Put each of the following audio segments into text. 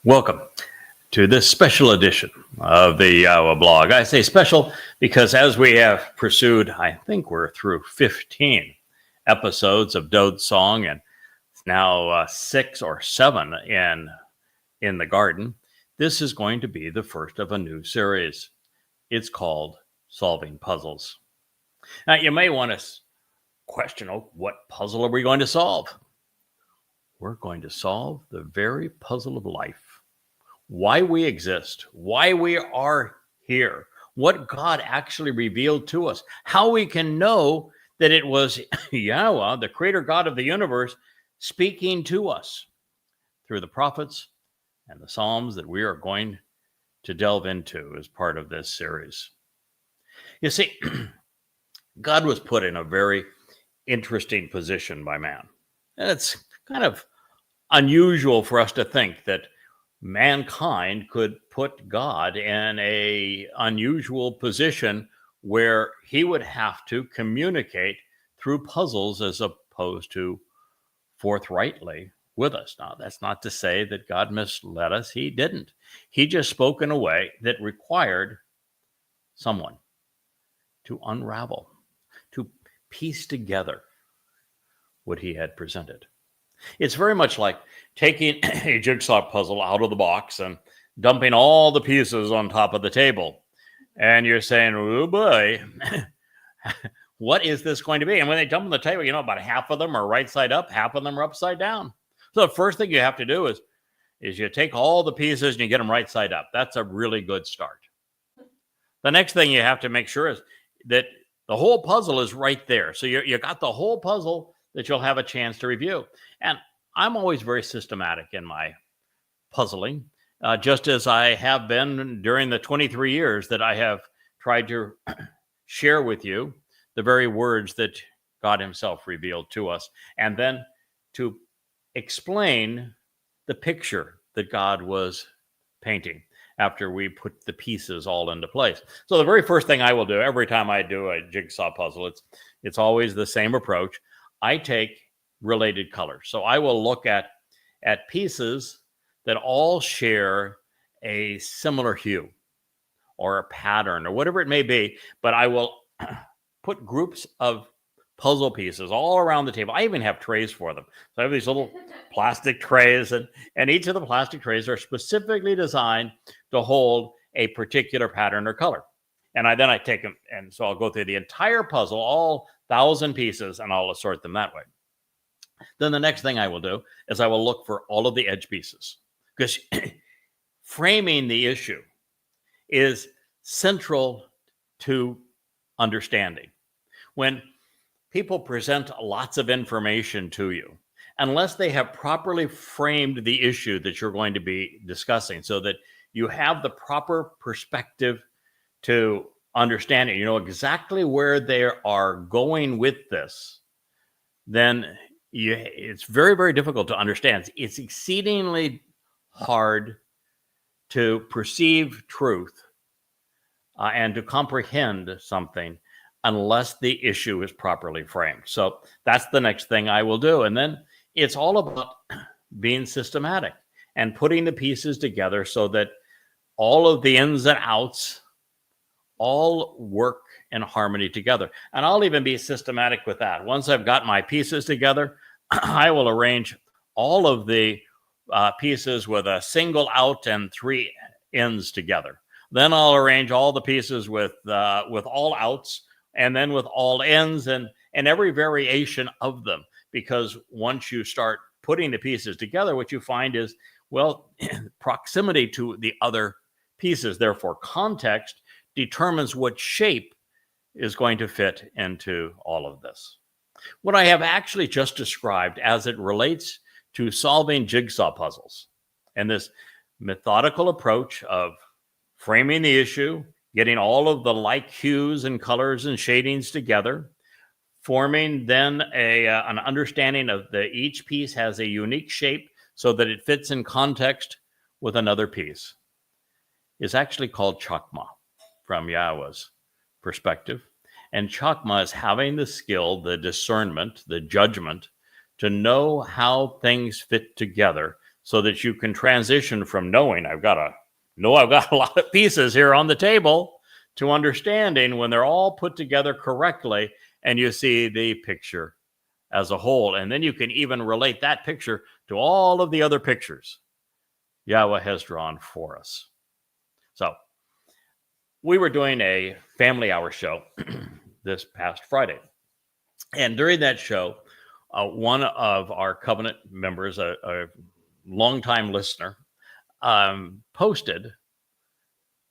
Welcome to this special edition of the YAHOWAH blog. I say special because as we have pursued, I think we're through 15 episodes of Dode's Song, and now 6 or 7 in the garden. This is going to be the first of a new series. It's called Solving Puzzles. Now, you may want to question, what puzzle are we going to solve? We're going to solve the very puzzle of life. Why we exist, why we are here, what God actually revealed to us, how we can know that it was Yahweh, the creator God of the universe, speaking to us through the prophets and the Psalms that we are going to delve into as part of this series. You see, God was put in a very interesting position by man. And it's kind of unusual for us to think that mankind could put God in an unusual position where he would have to communicate through puzzles as opposed to forthrightly with us. Now, that's not to say that God misled us. He didn't. He just spoke in a way that required someone to unravel, to piece together what he had presented. It's very much like taking a jigsaw puzzle out of the box and dumping all the pieces on top of the table. And you're saying, oh boy, what is this going to be? And when they dump on the table, about half of them are right side up, half of them are upside down. So the first thing you have to do is you take all the pieces and you get them right side up. That's a really good start. The next thing you have to make sure is that the whole puzzle is right there. So you got the whole puzzle that you'll have a chance to review. And I'm always very systematic in my puzzling, just as I have been during the 23 years that I have tried to share with you the very words that God himself revealed to us, and then to explain the picture that God was painting after we put the pieces all into place. So the very first thing I will do every time I do a jigsaw puzzle, it's always the same approach. I take related colors. So I will look at pieces that all share a similar hue or a pattern or whatever it may be, but I will put groups of puzzle pieces all around the table. I even have trays for them. So I have these little plastic trays, and each of the plastic trays are specifically designed to hold a particular pattern or color. And then I take them, and so I'll go through the entire puzzle, all 1,000 pieces, and I'll assort them that way. Then the next thing I will do is I will look for all of the edge pieces, because framing the issue is central to understanding. When people present lots of information to you, unless they have properly framed the issue that you're going to be discussing so that you have the proper perspective to understand it, you know exactly where they are going with this, then it's very, very difficult to understand. It's exceedingly hard to perceive truth and to comprehend something unless the issue is properly framed. So that's the next thing I will do. And then it's all about being systematic and putting the pieces together so that all of the ins and outs all work in harmony together. And I'll even be systematic with that. Once I've got my pieces together, I will arrange all of the pieces with a single out and 3 ins together. Then I'll arrange all the pieces with all outs, and then with all ends, and every variation of them. Because once you start putting the pieces together, what you find is, proximity to the other pieces, therefore context, determines what shape is going to fit into all of this. What I have actually just described as it relates to solving jigsaw puzzles, and this methodical approach of framing the issue, getting all of the like hues and colors and shadings together, forming then an understanding of each piece has a unique shape so that it fits in context with another piece, is actually called chakma from Yahweh's perspective. And chakma is having the skill, the discernment, the judgment to know how things fit together so that you can transition from knowing I've got a lot of pieces here on the table to understanding when they're all put together correctly and you see the picture as a whole. And then you can even relate that picture to all of the other pictures Yahweh has drawn for us. So we were doing a family hour show this past Friday. And during that show, one of our covenant members, a longtime listener, posted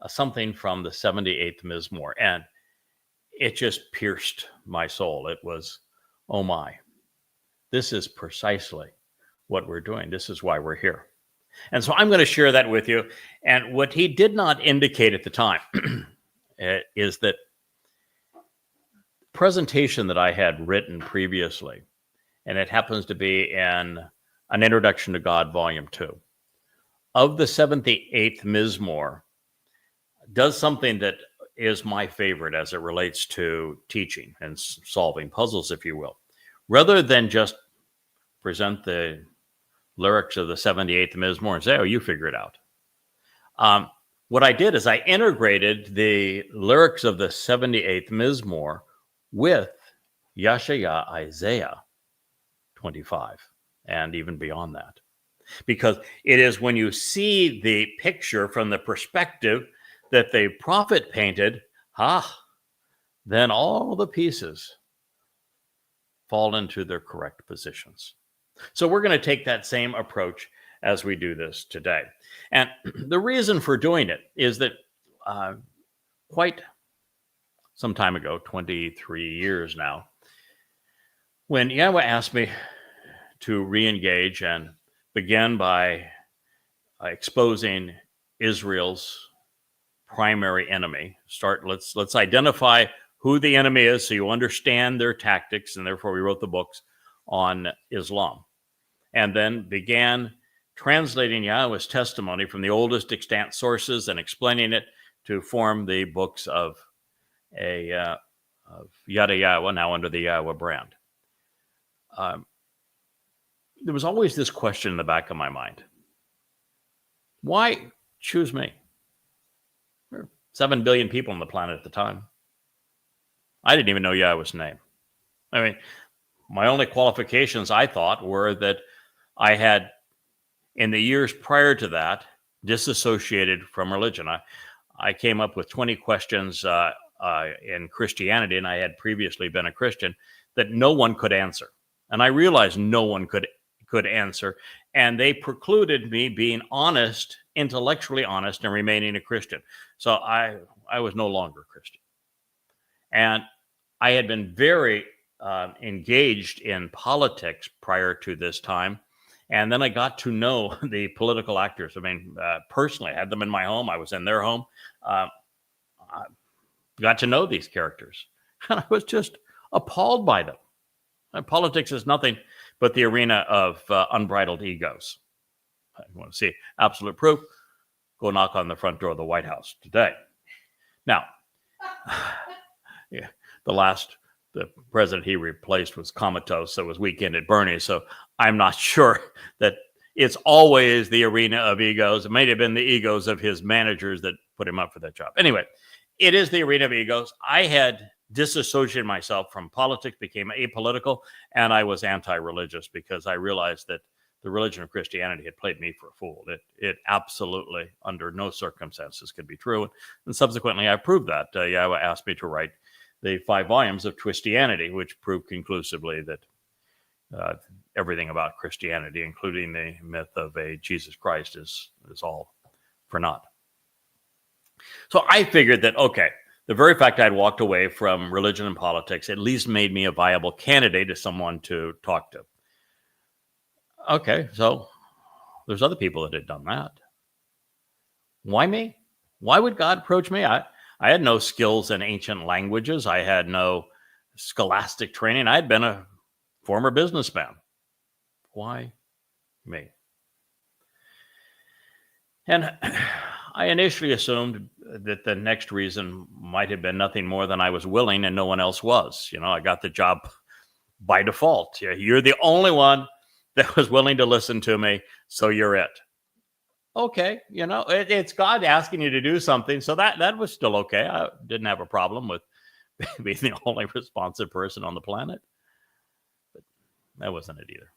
something from the 78th Mizmor, and it just pierced my soul. It was, oh my, this is precisely what we're doing. This is why we're here. And so I'm going to share that with you. And what he did not indicate at the time is that presentation that I had written previously, and it happens to be in An Introduction to God, Volume 2, of the 78th Mizmor, does something that is my favorite as it relates to teaching and solving puzzles, if you will. Rather than just present the lyrics of the 78th Mizmor and say, oh, you figure it out. What I did is I integrated the lyrics of the 78th Mizmor with Yashaya Isaiah 25 and even beyond that. Because it is when you see the picture from the perspective that the prophet painted, then all the pieces fall into their correct positions. So we're going to take that same approach as we do this today. And the reason for doing it is that quite some time ago, 23 years now, when Yahweh asked me to re-engage and begin by exposing Israel's primary enemy. Let's identify who the enemy is so you understand their tactics, and therefore we wrote the books on Islam. And then began translating Yahweh's testimony from the oldest extant sources and explaining it to form the books of Yada Yahowah, now under the Yahowah brand. There was always this question in the back of my mind. Why choose me? There were 7 billion people on the planet at the time. I didn't even know Yahweh's name. I mean, my only qualifications, I thought, were that I had, in the years prior to that, disassociated from religion. I came up with 20 questions in Christianity, and I had previously been a Christian, that no one could answer. And I realized no one could answer, and they precluded me being honest, intellectually honest, and remaining a Christian. So I was no longer a Christian. And I had been very engaged in politics prior to this time. And then I got to know the political actors. I mean, personally, I had them in my home. I was in their home. I got to know these characters. And I was just appalled by them. And politics is nothing but the arena of unbridled egos. If you want to see absolute proof, go knock on the front door of the White House today. Now, the president he replaced was comatose, so it was weekend at Bernie's. So I'm not sure that it's always the arena of egos. It may have been the egos of his managers that put him up for that job. Anyway, it is the arena of egos. I had disassociated myself from politics, became apolitical, and I was anti-religious because I realized that the religion of Christianity had played me for a fool. It absolutely, under no circumstances, could be true. And subsequently, I proved that. Yahweh asked me to write the 5 volumes of Twistianity, which proved conclusively that everything about Christianity, including the myth of a Jesus Christ, is all for naught. So I figured that, okay, the very fact I'd walked away from religion and politics at least made me a viable candidate as someone to talk to. Okay, so there's other people that had done that. Why me? Why would God approach me? I had no skills in ancient languages. I had no scholastic training. I had been a former businessman. Why me? And I initially assumed that the next reason might have been nothing more than I was willing and no one else was. I got the job by default. You're the only one that was willing to listen to me. So you're it. Okay, it's God asking you to do something, so that was still okay. I didn't have a problem with being the only responsive person on the planet, but that wasn't it either.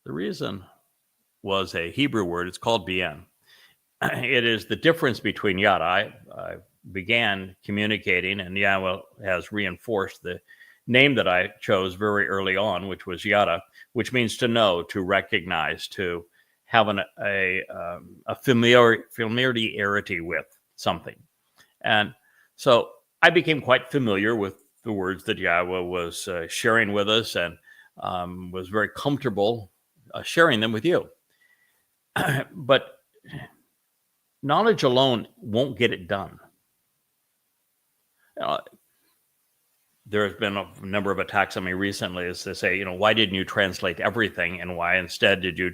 The reason was a Hebrew word. It's called bien. It is the difference between yada. I began communicating, and Yahweh has reinforced the name that I chose very early on, which was yada, which means to know, to recognize, to have a familiarity with something. And so I became quite familiar with the words that Yahweh was sharing with us, and was very comfortable sharing them with you. But knowledge alone won't get it done. There has been a number of attacks on me recently as to say, why didn't you translate everything, and why instead did you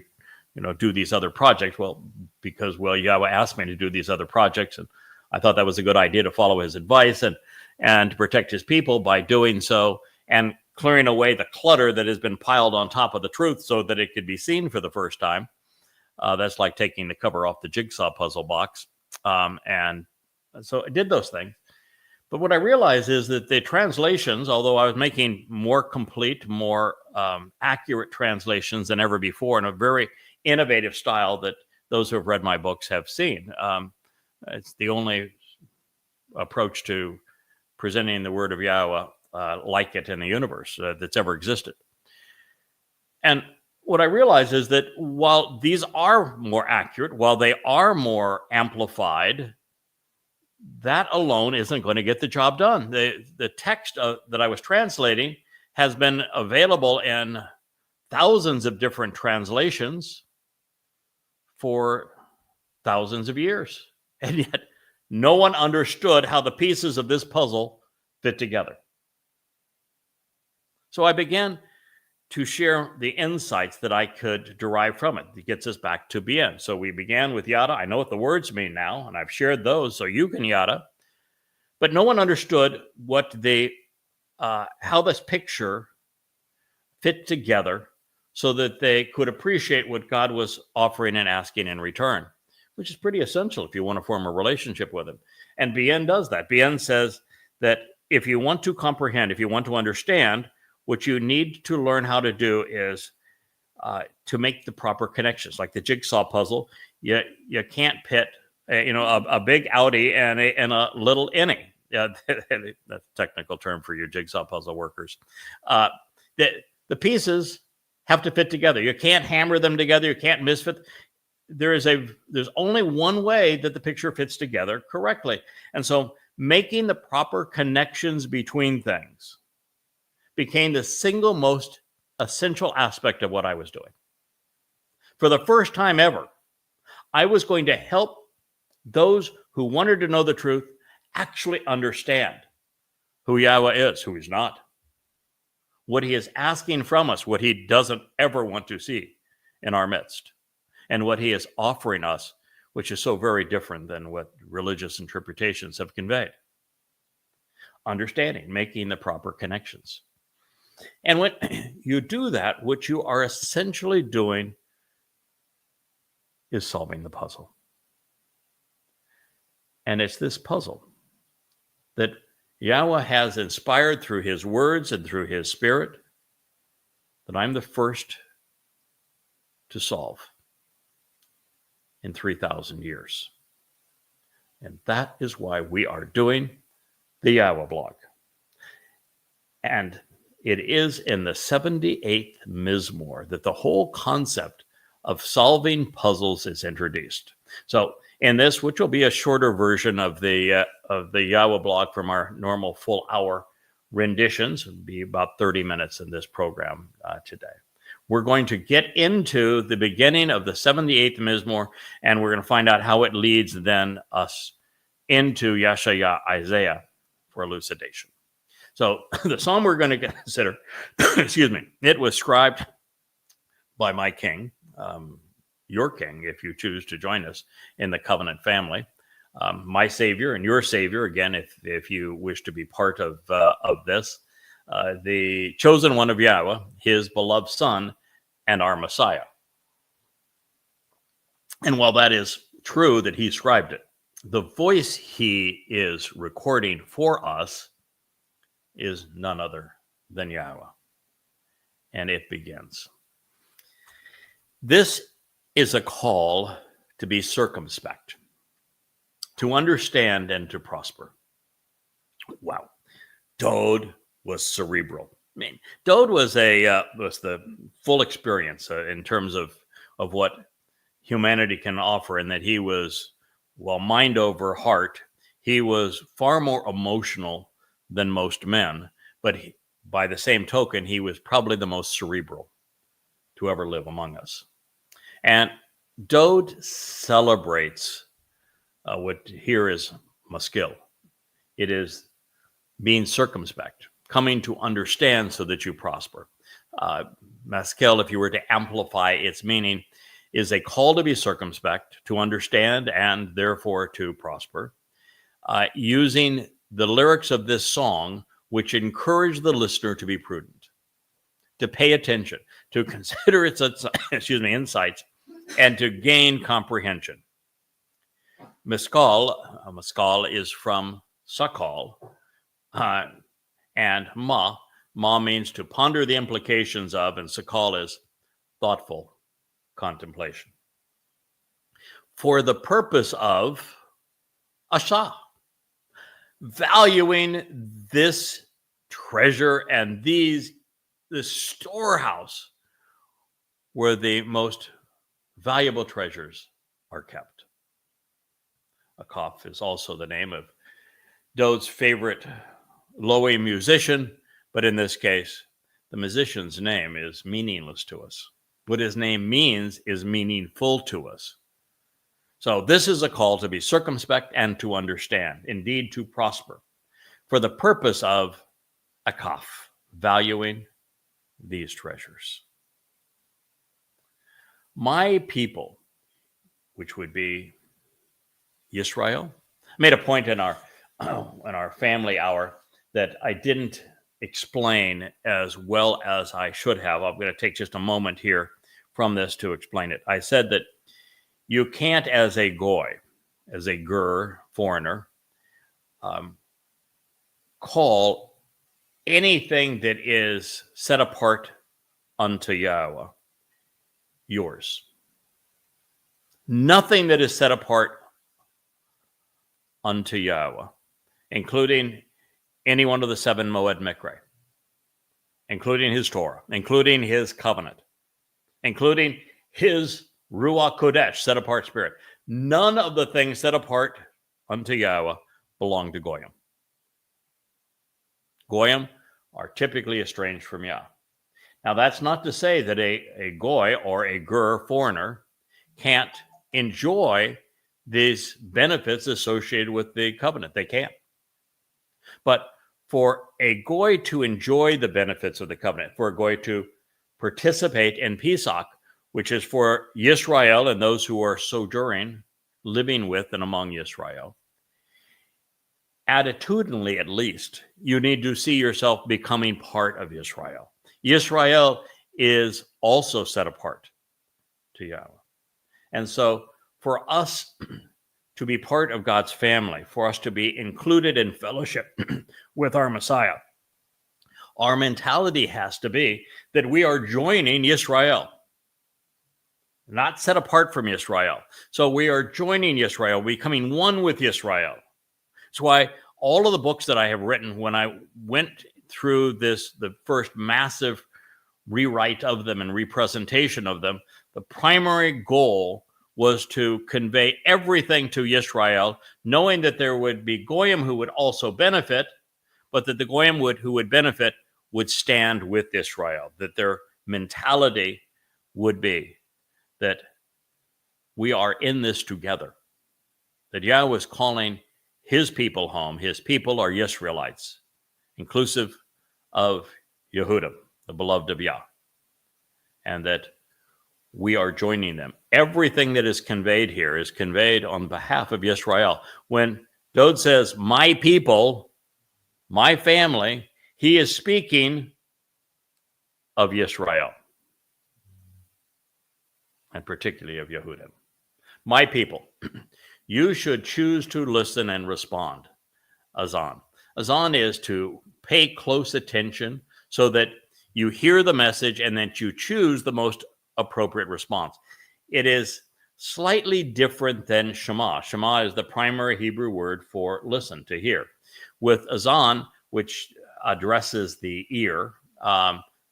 do these other projects? Well, because Yahweh asked me to do these other projects, and I thought that was a good idea to follow his advice and to protect his people by doing so and clearing away the clutter that has been piled on top of the truth so that it could be seen for the first time. That's like taking the cover off the jigsaw puzzle box. And so I did those things. But what I realized is that the translations, although I was making more complete, more accurate translations than ever before in a very innovative style that those who have read my books have seen. It's the only approach to presenting the word of Yahweh like it in the universe that's ever existed. And what I realize is that while these are more accurate, while they are more amplified, that alone isn't going to get the job done. The text that I was translating has been available in thousands of different translations for thousands of years. And yet no one understood how the pieces of this puzzle fit together. So I began to share the insights that I could derive from it. It gets us back to bien. So we began with yada. I know what the words mean now, and I've shared those, so you can yada. But no one understood what how this picture fit together so that they could appreciate what God was offering and asking in return, which is pretty essential if you want to form a relationship with him. And bien does that. Bien says that if you want to comprehend, if you want to understand, what you need to learn how to do is to make the proper connections. Like the jigsaw puzzle, you can't pit a big outie and a little innie. That's a technical term for you jigsaw puzzle workers. The pieces have to fit together. You can't hammer them together. You can't misfit. There's only one way that the picture fits together correctly. And so making the proper connections between things became the single most essential aspect of what I was doing. For the first time ever, I was going to help those who wanted to know the truth actually understand who Yahweh is, who he's not, what he is asking from us, what he doesn't ever want to see in our midst, and what he is offering us, which is so very different than what religious interpretations have conveyed. Understanding, making the proper connections. And when you do that, what you are essentially doing is solving the puzzle. And it's this puzzle that Yahweh has inspired through his words and through his spirit that I'm the first to solve in 3,000 years. And that is why we are doing the Yahowah blog. And it is in the 78th Mizmor that the whole concept of solving puzzles is introduced. So in this, which will be a shorter version of the Yahowah blog from our normal full hour renditions, it'll be about 30 minutes in this program today. We're going to get into the beginning of the 78th Mizmor, and we're going to find out how it leads then us into Yeshaya Isaiah for elucidation. So the psalm we're going to consider, excuse me, it was scribed by my king, your king, if you choose to join us in the covenant family, my Savior and your Savior, again, if you wish to be part of this. the chosen one of Yahweh, his beloved son, and our Messiah. And while that is true that he scribed it, the voice he is recording for us is none other than Yahweh. And it begins. This is a call to be circumspect, to understand and to prosper. Wow. Dode was cerebral. I mean, Dode was the full experience in terms of what humanity can offer, and that he was, well, mind over heart. He was far more emotional than most men, but by the same token, he was probably the most cerebral to ever live among us. And Dode celebrates what here is maskil. It is being circumspect, coming to understand so that you prosper. Maskil, if you were to amplify its meaning, is a call to be circumspect, to understand, and therefore to prosper, using the lyrics of this song, which encourage the listener to be prudent, to pay attention, to consider its insights, and to gain comprehension. Maskal is from sakal, and ma means to ponder the implications of, and sakal is thoughtful contemplation. For the purpose of asha, valuing this treasure and this storehouse where the most valuable treasures are kept. Akaf is also the name of Dode's favorite Lowy musician, but in this case, the musician's name is meaningless to us. What his name means is meaningful to us. So this is a call to be circumspect and to understand, indeed to prosper, for the purpose of akaf, valuing these treasures. My people, which would be Yisrael, made a point in our family hour that I didn't explain as well as I should have. I'm going to take just a moment here from this to explain it. I said that you can't, as a goy, as a ger, foreigner, call anything that is set apart unto Yahweh yours. Nothing that is set apart unto Yahweh, including any one of the 7 Moed Mikre, including his Torah, including his covenant, including his Ruach Kodesh, set apart spirit. None of the things set apart unto Yahweh belong to Goyim. Goyim are typically estranged from Yah. Now, that's not to say that a Goy or a Ger foreigner can't enjoy these benefits associated with the covenant. They can. But for a Goy to enjoy the benefits of the covenant, for a Goy to participate in Pesach, which is for Yisrael and those who are sojourning, living with and among Yisrael, attitudinally at least, you need to see yourself becoming part of Yisrael. Yisrael is also set apart to Yahweh. And so for us to be part of God's family, for us to be included in fellowship with our Messiah, our mentality has to be that we are joining Yisrael, not set apart from Yisrael. So we are joining Yisrael, becoming one with Yisrael. That's why all of the books that I have written, when I went through the first massive rewrite of them and representation of them, the primary goal was to convey everything to Yisrael, knowing that there would be Goyim who would also benefit, but that the Goyim who would benefit would stand with Israel, that their mentality would be that we are in this together, that Yahweh is calling his people home. His people are Yisraelites, inclusive of Yehudah, the beloved of Yah, and that we are joining them. Everything that is conveyed here is conveyed on behalf of Yisrael. When Dode says, my people, my family, He is speaking of Yisrael, and particularly of Yehudim. My people, you should choose to listen and respond. Azan. Azan is to pay close attention so that you hear the message and that you choose the most appropriate response. It is slightly different than Shema. Shema is the primary Hebrew word for listen, to hear. With Azan, which addresses the ear,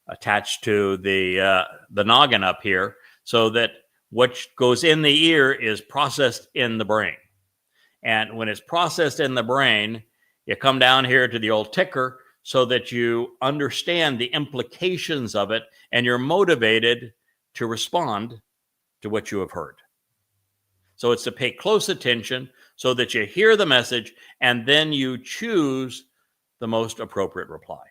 attached to the noggin up here, so that what goes in the ear is processed in the brain. And when it's processed in the brain, you come down here to the old ticker so that you understand the implications of it and you're motivated to respond to what you have heard. So it's to pay close attention so that you hear the message and then you choose the most appropriate reply.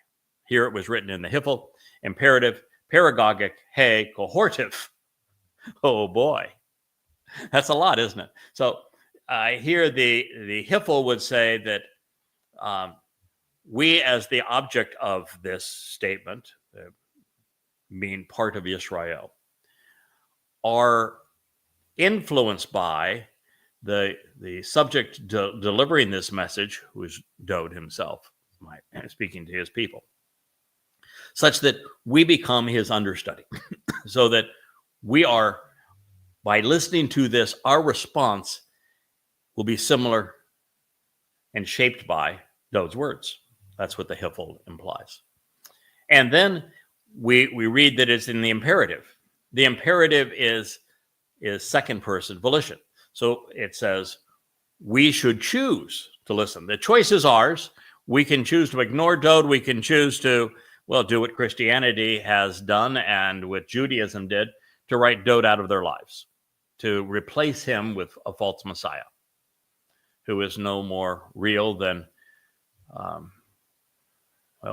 Here it was written in the Hiffel, imperative, paragogic, hey, cohortive. Oh boy, that's a lot, isn't it? So here the Hiffel would say that we, as the object of this statement, mean part of Israel, are influenced by the subject delivering this message, who is Dode himself, speaking to his people, such that we become his understudy, so that we are, by listening to this, our response will be similar and shaped by Dode's words. That's what the Hiffel implies. And then we read that it's in the imperative. The imperative is second person volition. So it says, we should choose to listen. The choice is ours. We can choose to ignore Dode. We can choose to, do what Christianity has done and what Judaism did, to write Dode out of their lives, to replace him with a false Messiah who is no more real than,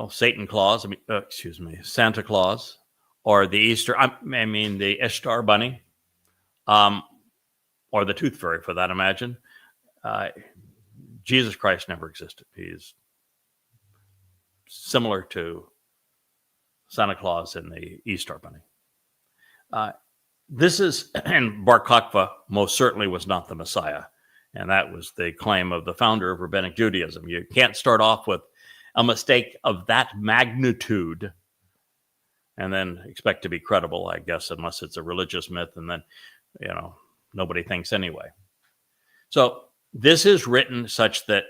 Santa Claus, or the the Ishtar bunny, or the tooth fairy, for that, imagine. Jesus Christ never existed. He's similar to Santa Claus and the Easter bunny. And Bar Kokhba most certainly was not the Messiah. And that was the claim of the founder of Rabbinic Judaism. You can't start off with a mistake of that magnitude and then expect to be credible, I guess, unless it's a religious myth, and then, nobody thinks anyway. So this is written such that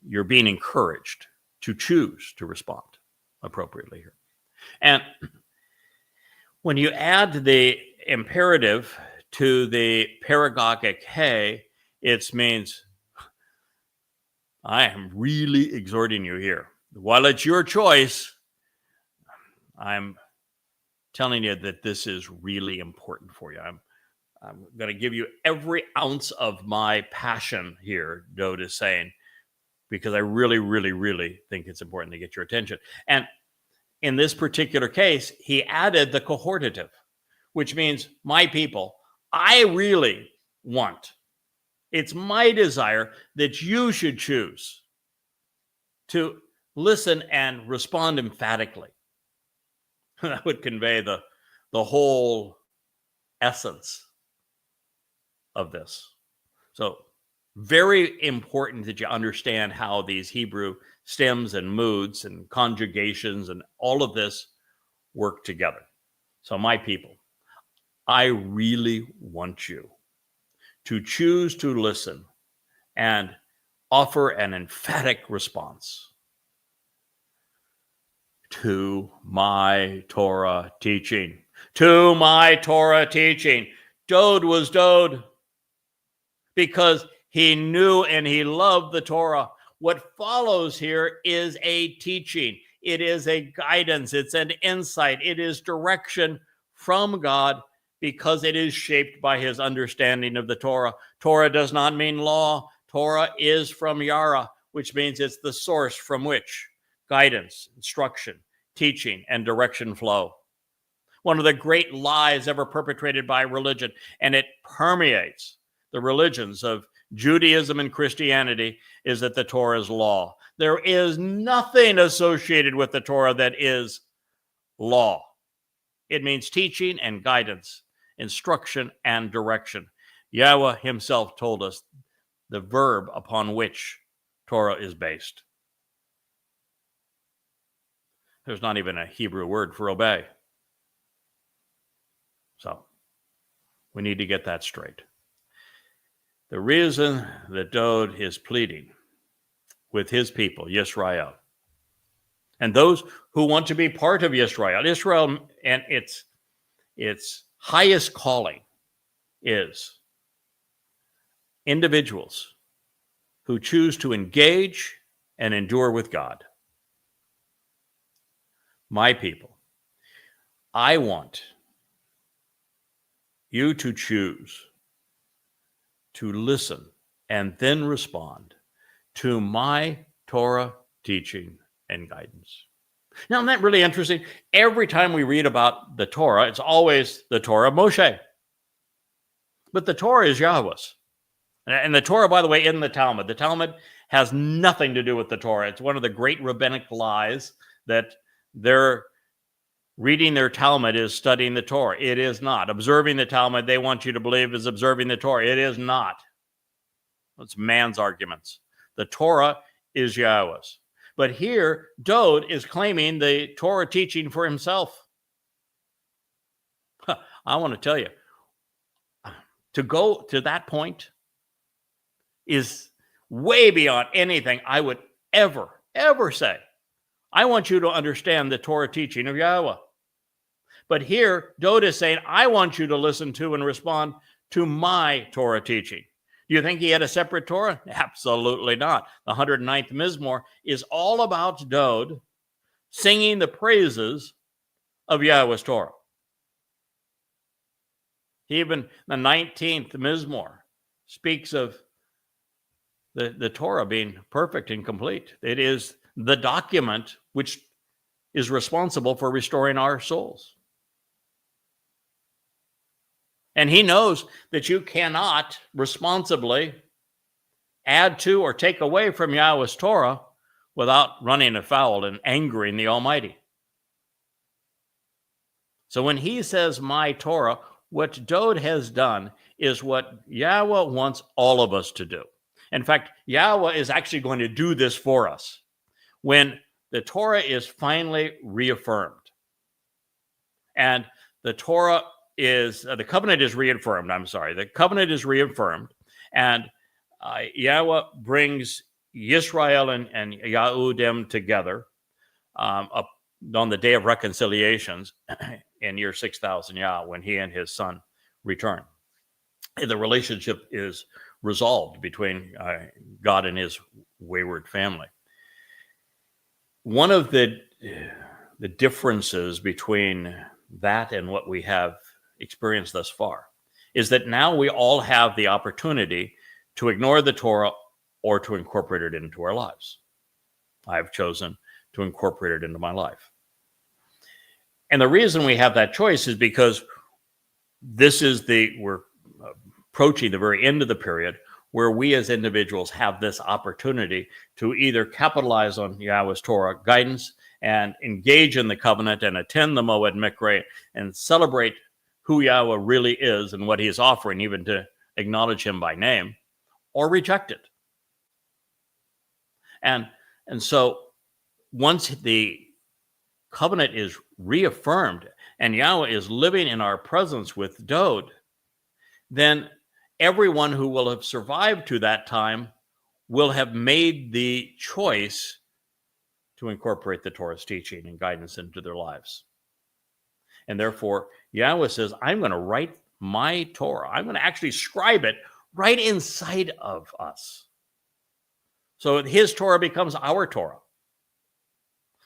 you're being encouraged to choose to respond appropriately here. And when you add the imperative to the paragogic hey, it means I am really exhorting you here. While it's your choice, I'm telling you that this is really important for you. I'm going to give you every ounce of my passion here, Dode is saying, because I really, really, really think it's important to get your attention. And in this particular case, he added the cohortative, which means my people, I really want. It's my desire that you should choose to listen and respond emphatically. That would convey the whole essence of this. So very important that you understand how these Hebrew stems and moods and conjugations and all of this work together. So my people, I really want you to choose to listen and offer an emphatic response to my Torah teaching. To my Torah teaching. Dode was Dode because he knew and he loved the Torah. What follows here is a teaching. It is a guidance. It's an insight. It is direction from God, because it is shaped by his understanding of the Torah. Torah does not mean law. Torah is from Yara, which means it's the source from which guidance, instruction, teaching, and direction flow. One of the great lies ever perpetrated by religion, and it permeates the religions of Judaism and Christianity is that the Torah is law. There is nothing associated with the Torah that is law. It means teaching and guidance, instruction and direction. Yahweh himself told us the verb upon which Torah is based. There's not even a Hebrew word for obey. So we need to get that straight. The reason that Dowd is pleading with his people, Yisrael, and those who want to be part of Yisrael, Israel and its highest calling is individuals who choose to engage and endure with God. My people, I want you to choose to listen and then respond to my Torah teaching and guidance. Now, isn't that really interesting? Every time we read about the Torah, it's always the Torah of Moshe. But the Torah is Yahweh's. And the Torah, by the way, in the Talmud. The Talmud has nothing to do with the Torah. It's one of the great rabbinic lies that they're reading their Talmud is studying the Torah. It is not. Observing the Talmud, they want you to believe, is observing the Torah. It is not. It's man's arguments. The Torah is Yahweh's. But here, Dowd is claiming the Torah teaching for himself. I want to tell you, to go to that point is way beyond anything I would ever say. I want you to understand the Torah teaching of Yahweh. But here, Dowd is saying, I want you to listen to and respond to my Torah teaching. Do you think he had a separate Torah? Absolutely not. The 109th Mizmor is all about Dowd singing the praises of Yahweh's Torah. Even the 19th Mizmor speaks of the Torah being perfect and complete. It is the document which is responsible for restoring our souls. And he knows that you cannot responsibly add to or take away from Yahweh's Torah without running afoul and angering the Almighty. So when he says my Torah, what Dowd has done is what Yahweh wants all of us to do. In fact, Yahweh is actually going to do this for us. When the Torah is finally reaffirmed, and the covenant is reaffirmed, the covenant is reaffirmed, and Yahweh brings Yisrael and Yahudim together up on the day of reconciliations in year 6000 Yah, when he and his son return. And the relationship is resolved between God and his wayward family. One of the differences between that and what we have experienced thus far is that now we all have the opportunity to ignore the Torah or to incorporate it into our lives. I've chosen to incorporate it into my life. And the reason we have that choice is because we're approaching the very end of the period where we as individuals have this opportunity to either capitalize on Yahweh's Torah guidance and engage in the covenant and attend the Moed Mikra and celebrate who Yahweh really is and what he is offering, even to acknowledge him by name, or reject it. And so once the covenant is reaffirmed and Yahweh is living in our presence with Dowd, then everyone who will have survived to that time will have made the choice to incorporate the Torah's teaching and guidance into their lives. And therefore, Yahweh says, I'm going to write my Torah. I'm going to actually scribe it right inside of us. So his Torah becomes our Torah.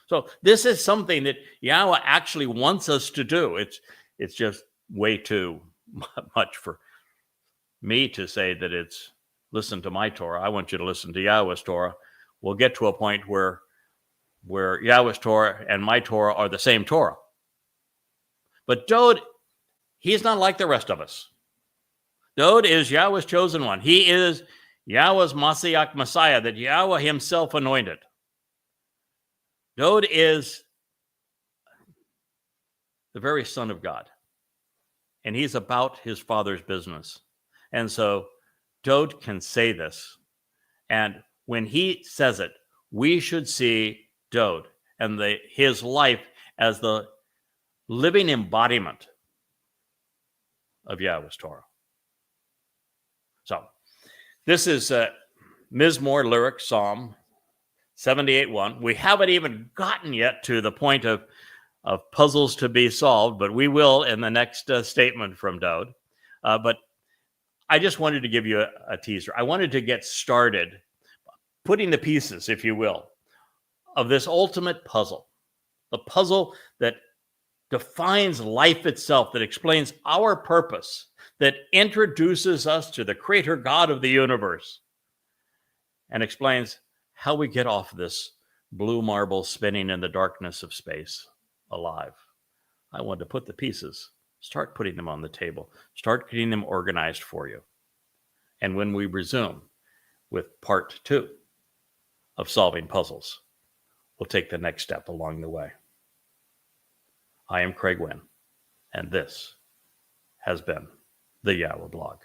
So this is something that Yahweh actually wants us to do. It's just way too much for me to say that it's listen to my Torah. I want you to listen to Yahweh's Torah. We'll get to a point where Yahweh's Torah and my Torah are the same Torah. But Dowd, he's not like the rest of us. Dowd is Yahweh's chosen one. He is Yahweh's Mashiach Messiah, that Yahweh himself anointed. Dowd is the very Son of God, and he's about his Father's business. And so Dowd can say this, and when he says it, we should see Dowd and his life as the living embodiment of Yahweh's Torah. So this is Mizmor lyric, Psalm 78:1. We haven't even gotten yet to the point of puzzles to be solved, but we will in the next statement from Dowd. But I just wanted to give you a teaser. I wanted to get started putting the pieces, if you will, of this ultimate puzzle, the puzzle that defines life itself, that explains our purpose, that introduces us to the creator God of the universe, and explains how we get off this blue marble spinning in the darkness of space alive. I want to put the pieces, start putting them on the table, start getting them organized for you. And when we resume with part 2 of solving puzzles, we'll take the next step along the way. I am Craig Winn, and this has been the YAHOWAH Blog.